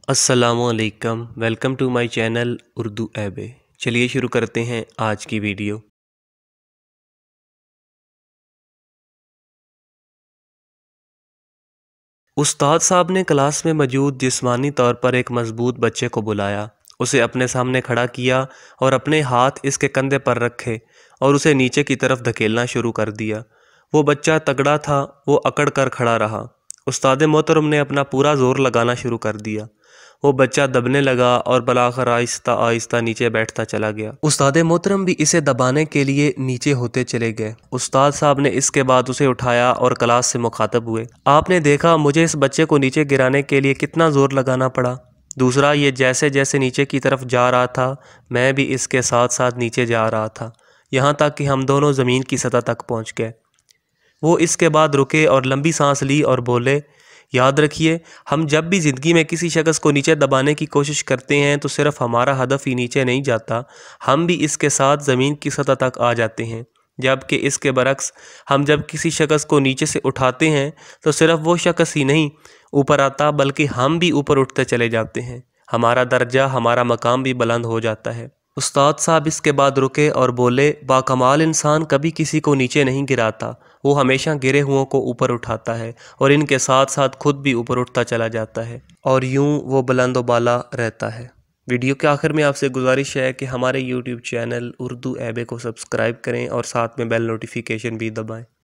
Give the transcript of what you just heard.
السلام علیکم، welcome to my channel Urdu ایبے۔ چلیے شروع کرتے ہیں آج کی ویڈیو۔ استاد صاحب نے کلاس میں موجود جسمانی طور پر ایک مضبوط بچے کو بلایا، اسے اپنے سامنے کھڑا کیا اور اپنے ہاتھ اس کے کندھے پر رکھے اور اسے نیچے کی طرف دھکیلنا شروع کر دیا۔ وہ بچہ تگڑا تھا، وہ اکڑ کر کھڑا رہا۔ استاد محترم نے اپنا پورا زور لگانا شروع کر دیا۔ وہ بچہ دبنے لگا اور بالآخر آہستہ آہستہ نیچے بیٹھتا چلا گیا۔ استاد محترم بھی اسے دبانے کے لیے نیچے ہوتے چلے گئے۔ استاد صاحب نے اس کے بعد اسے اٹھایا اور کلاس سے مخاطب ہوئے۔ آپ نے دیکھا مجھے اس بچے کو نیچے گرانے کے لیے کتنا زور لگانا پڑا۔ دوسرا، یہ جیسے جیسے نیچے کی طرف جا رہا تھا میں بھی اس کے ساتھ ساتھ نیچے جا رہا تھا، یہاں تک کہ ہم دونوں زمین کی سطح تک پہنچ گئے۔ وہ اس کے بعد رکے اور لمبی سانس لی اور بولے، یاد رکھیے ہم جب بھی زندگی میں کسی شخص کو نیچے دبانے کی کوشش کرتے ہیں تو صرف ہمارا ہدف ہی نیچے نہیں جاتا، ہم بھی اس کے ساتھ زمین کی سطح تک آ جاتے ہیں، جبکہ اس کے برعکس ہم جب کسی شخص کو نیچے سے اٹھاتے ہیں تو صرف وہ شخص ہی نہیں اوپر آتا بلکہ ہم بھی اوپر اٹھتے چلے جاتے ہیں، ہمارا درجہ، ہمارا مقام بھی بلند ہو جاتا ہے۔ استاد صاحب اس کے بعد رکے اور بولے، باکمال انسان کبھی کسی کو نیچے نہیں گراتا، وہ ہمیشہ گرے ہوں کو اوپر اٹھاتا ہے اور ان کے ساتھ ساتھ خود بھی اوپر اٹھتا چلا جاتا ہے، اور یوں وہ بلند و بالا رہتا ہے۔ ویڈیو کے آخر میں آپ سے گزارش ہے کہ ہمارے یوٹیوب چینل اردو ایبے کو سبسکرائب کریں اور ساتھ میں بیل نوٹیفیکیشن بھی دبائیں۔